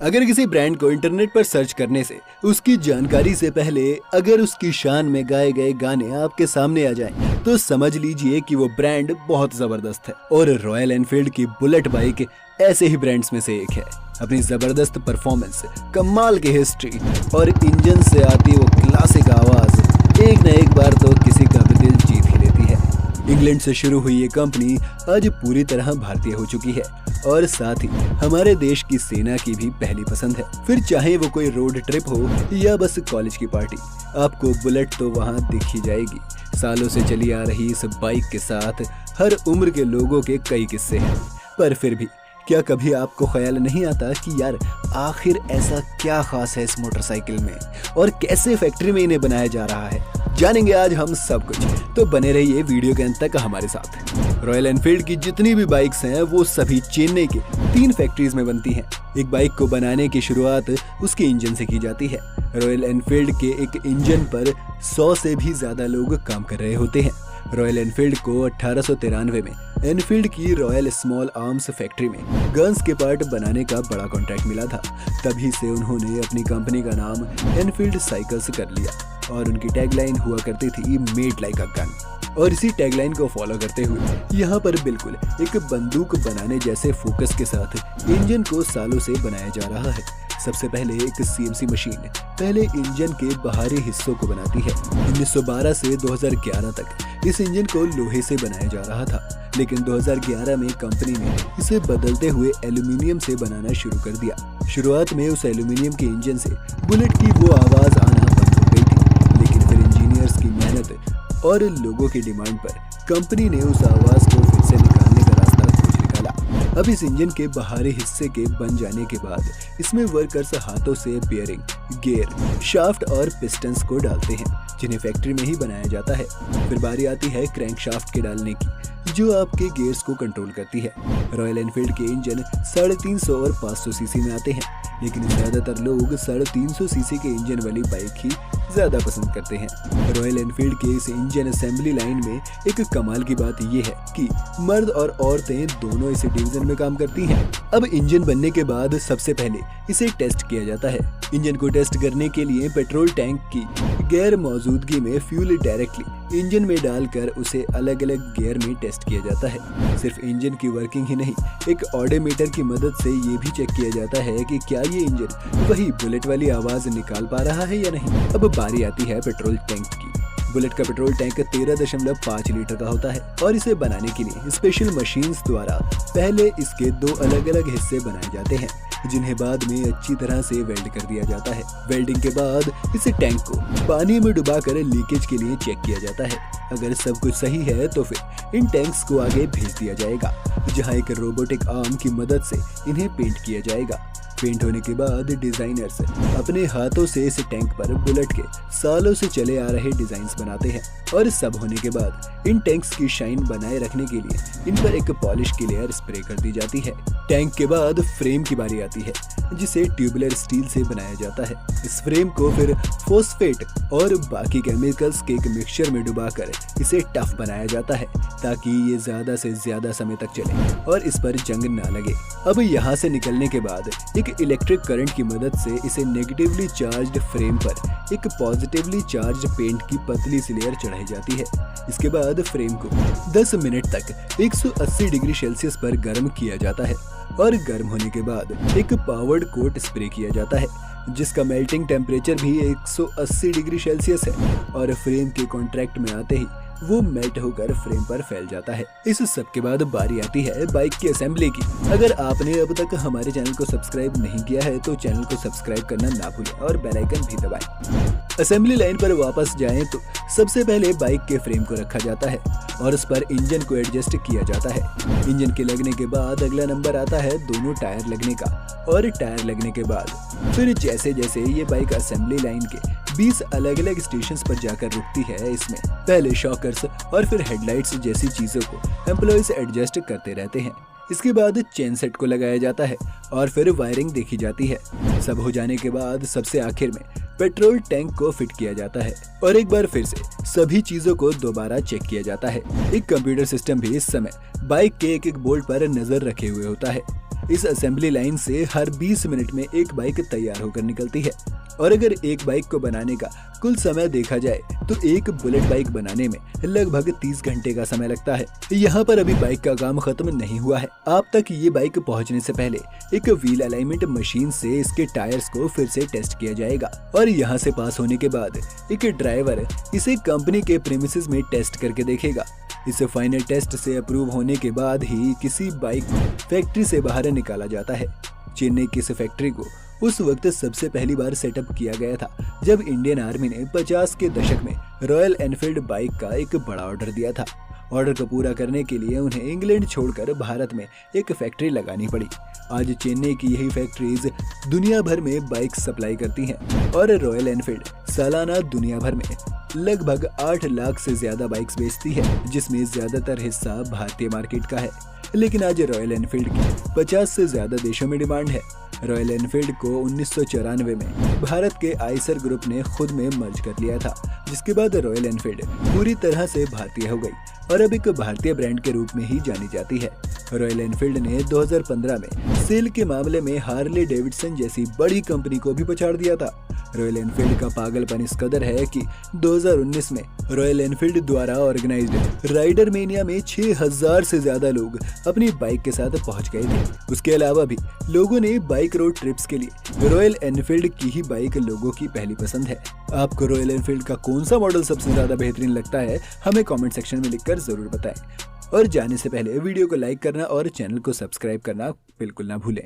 अगर किसी ब्रांड को इंटरनेट पर सर्च करने से उसकी जानकारी से पहले अगर उसकी शान में गाए गए गाने आपके सामने आ जाएं, तो समझ लीजिए कि वो ब्रांड बहुत जबरदस्त है। और रॉयल एनफील्ड की बुलेट बाइक ऐसे ही ब्रांड्स में से एक है। अपनी जबरदस्त परफॉर्मेंस, कमाल की हिस्ट्री और इंजन से आती वो क्लासिक आवाज एक न एक बार तो किसी का भी दिल जीत ही लेती है। इंग्लैंड से शुरू हुई ये कंपनी आज पूरी तरह भारतीय हो चुकी है और साथ ही हमारे देश की सेना की भी पहली पसंद है। फिर चाहे वो कोई रोड ट्रिप हो या बस कॉलेज की पार्टी, आपको बुलेट तो वहाँ दिख ही जाएगी। सालों से चली आ रही इस बाइक के साथ हर उम्र के लोगों के कई किस्से हैं, पर फिर भी क्या कभी आपको ख्याल नहीं आता कि यार आखिर ऐसा क्या खास है इस मोटरसाइकिल में और कैसे फैक्ट्री में इन्हें बनाया जा रहा है? जानेंगे आज हम सब कुछ, तो बने रहिए वीडियो के अंत तक हमारे साथ। रॉयल एनफील्ड की जितनी भी बाइक्स हैं वो सभी चेन्नई के 3 फैक्ट्रीज में बनती हैं। एक बाइक को बनाने की शुरुआत उसके इंजन से की जाती है। रॉयल एनफील्ड के एक इंजन पर 100 से भी ज्यादा लोग काम कर रहे होते हैं। रॉयल एनफील्ड को 1893 में एनफील्ड की रॉयल स्मॉल आर्म्स फैक्ट्री में गन्स के पार्ट बनाने का बड़ा कॉन्ट्रैक्ट मिला था। तभी से उन्होंने अपनी कंपनी का नाम एनफील्ड साइकिल्स कर लिया और उनकी टैगलाइन हुआ करती थी मेड लाइक अ गन। और इसी टैगलाइन को फॉलो करते हुए यहाँ पर बिल्कुल एक बंदूक बनाने जैसे फोकस के साथ इंजन को सालों से बनाया जा रहा है। सबसे पहले एक सीएमसी मशीन पहले इंजन के बाहरी हिस्सों को बनाती है। 1912 से 2011 तक इस इंजन को लोहे से बनाया जा रहा था, लेकिन 2011 में कंपनी ने इसे बदलते हुए एल्यूमिनियम से बनाना शुरू कर दिया। शुरुआत में उस एल्यूमिनियम के इंजन से बुलेट की वो आवाज आना बंद हो गई थी, लेकिन फिर इंजीनियर्स की मेहनत और लोगों की डिमांड पर कंपनी ने उस आवाज को फिर से निकालने का रास्ता खोज निकाला। अब इस इंजन के बाहरी हिस्से के बन जाने के बाद इसमें वर्कर्स हाथों से बेयरिंग, गियर, शाफ्ट और पिस्टन्स को डालते हैं, जिन्हें फैक्ट्री में ही बनाया जाता है। फिर बारी आती है क्रैंकशाफ्ट के डालने की, जो आपके गियर्स को कंट्रोल करती है। रॉयल एनफील्ड के इंजन 350 और 500 सीसी में आते हैं, लेकिन ज्यादातर लोग 350 सीसी के इंजन वाली बाइक ही ज्यादा पसंद करते हैं। रॉयल एनफील्ड के इस इंजन असेंबली लाइन में एक कमाल की बात यह है कि मर्द और औरतें दोनों इस डिवीजन में काम करती हैं। अब इंजन बनने के बाद सबसे पहले इसे टेस्ट किया जाता है। इंजन को टेस्ट करने के लिए पेट्रोल टैंक की गैर मौजूदगी में फ्यूल डायरेक्टली इंजन में डालकर उसे अलग अलग गियर में टेस्ट किया जाता है। सिर्फ इंजन की वर्किंग ही नहीं, एक ऑडोमीटर की मदद से ये भी चेक किया जाता है कि क्या ये इंजन वही बुलेट वाली आवाज निकाल पा रहा है या नहीं। अब बारी आती है पेट्रोल टैंक की। बुलेट का पेट्रोल टैंक 13.5 लीटर का होता है और इसे बनाने के लिए स्पेशल मशीन्स द्वारा पहले इसके 2 अलग अलग हिस्से बनाए जाते हैं, जिन्हें बाद में अच्छी तरह से वेल्ड कर दिया जाता है। वेल्डिंग के बाद इस टैंक को पानी में डुबाकर लीकेज के लिए चेक किया जाता है। अगर सब कुछ सही है तो फिर इन टैंक्स को आगे भेज दिया जाएगा, जहां एक रोबोटिक आर्म की मदद से इन्हें पेंट किया जाएगा। पेंट होने के बाद डिजाइनर्स अपने हाथों से इस टैंक पर बुलेट के सालों से चले आ रहे डिजाइन्स बनाते हैं और सब होने के बाद इन टैंक्स की शाइन बनाए रखने के लिए इन पर एक पॉलिश की लेयर स्प्रे कर दी जाती है। टैंक के बाद फ्रेम की बारी आती है, जिसे ट्यूबुलर स्टील से बनाया जाता है। इस फ्रेम को फिर फॉस्फेट और बाकी केमिकल्स के एक मिक्सचर में डुबाकर इसे टफ बनाया जाता है, ताकि ये ज्यादा से ज्यादा समय तक चले और इस पर जंग ना लगे। अब यहाँ से निकलने के बाद एक इलेक्ट्रिक करंट की मदद से इसे नेगेटिवली चार्ज्ड फ्रेम पर एक पॉजिटिवली चार्ज्ड पेंट की पतली सी लेयर चढ़ाई जाती है। इसके बाद फ्रेम को 10 मिनट तक 180 डिग्री सेल्सियस पर गर्म किया जाता है और गर्म होने के बाद एक पावर्ड कोट स्प्रे किया जाता है, जिसका मेल्टिंग टेम्परेचर भी 180 डिग्री सेल्सियस है और फ्रेम के कॉन्ट्रैक्ट में आते ही वो मेल्ट होकर फ्रेम पर फैल जाता है। इस सब के बाद बारी आती है बाइक की असेंबली की। अगर आपने अब तक हमारे चैनल को सब्सक्राइब नहीं किया है तो चैनल को सब्सक्राइब करना ना भूलें और बेल आइकन भी दबाएं। असेंबली लाइन पर वापस जाएं तो सबसे पहले बाइक के फ्रेम को रखा जाता है और उस पर इंजन को एडजस्ट किया जाता है। इंजन के लगने के बाद अगला नंबर आता है दोनों टायर लगने का, और टायर लगने के बाद फिर जैसे जैसे ये बाइक असेंबली लाइन के 20 अलग अलग स्टेशंस पर जाकर रुकती है, इसमें पहले शॉकर्स और फिर हेडलाइट्स जैसी चीजों को एम्प्लॉयज एडजस्ट करते रहते हैं। इसके बाद चेन सेट को लगाया जाता है और फिर वायरिंग देखी जाती है। सब हो जाने के बाद सबसे आखिर में पेट्रोल टैंक को फिट किया जाता है और एक बार फिर से सभी चीजों को दोबारा चेक किया जाता है। एक कंप्यूटर सिस्टम भी इस समय बाइक के एक एक बोल्ट पर नजर रखे हुए होता है। इस असेंबली लाइन से हर 20 मिनट में एक बाइक तैयार होकर निकलती है और अगर एक बाइक को बनाने का कुल समय देखा जाए तो एक बुलेट बाइक बनाने में लगभग 30 घंटे का समय लगता है। यहाँ पर अभी बाइक का काम खत्म नहीं हुआ है। आप तक ये बाइक पहुँचने से पहले एक व्हील अलाइनमेंट मशीन से इसके टायर्स को फिर से टेस्ट किया जाएगा और यहाँ से पास होने के बाद एक ड्राइवर इसे कंपनी के प्रीमिसेस में टेस्ट करके देखेगा। इस फाइनल टेस्ट से अप्रूव होने के बाद ही किसी बाइक को फैक्ट्री से बाहर निकाला जाता है। चेन्नई की इस फैक्ट्री को उस वक्त सबसे पहली बार सेटअप किया गया था जब इंडियन आर्मी ने 50 के दशक में रॉयल एनफील्ड बाइक का एक बड़ा ऑर्डर दिया था। ऑर्डर को पूरा करने के लिए उन्हें इंग्लैंड छोड़कर भारत में एक फैक्ट्री लगानी पड़ी। आज चेन्नई की यही फैक्ट्रीज दुनिया भर में बाइक सप्लाई करती हैं और रॉयल एनफील्ड सालाना दुनिया भर में लगभग 8 लाख से ज्यादा बाइक्स बेचती है, जिसमें ज्यादातर हिस्सा भारतीय मार्केट का है। लेकिन आज रॉयल एनफील्ड की 50 से ज्यादा देशों में डिमांड है। रॉयल एनफील्ड को 1994 में भारत के आइसर ग्रुप ने खुद में मर्ज कर लिया था, जिसके बाद रॉयल एनफील्ड पूरी तरह से भारतीय हो गई और अब एक भारतीय ब्रांड के रूप में ही जानी जाती है। रॉयल एनफील्ड ने 2015 में सेल के मामले में हार्ले डेविडसन जैसी बड़ी कंपनी को भी पछाड़ दिया था। रॉयल एनफील्ड का पागलपन इस कदर है कि 2019 में रॉयल एनफील्ड द्वारा ऑर्गेनाइज्ड राइडर मेनिया में 6000 से ज्यादा लोग अपनी बाइक के साथ पहुंच गए थे। उसके अलावा भी लोगों ने बाइक रोड ट्रिप्स के लिए रॉयल एनफील्ड की ही बाइक लोगों की पहली पसंद है। आपको रॉयल एनफील्ड का कौन सा मॉडल सबसे ज्यादा बेहतरीन लगता है, हमें कॉमेंट सेक्शन में लिखकर जरूर बताएं। और जाने से पहले वीडियो को लाइक करना और चैनल को सब्सक्राइब करना बिल्कुल ना भूलें।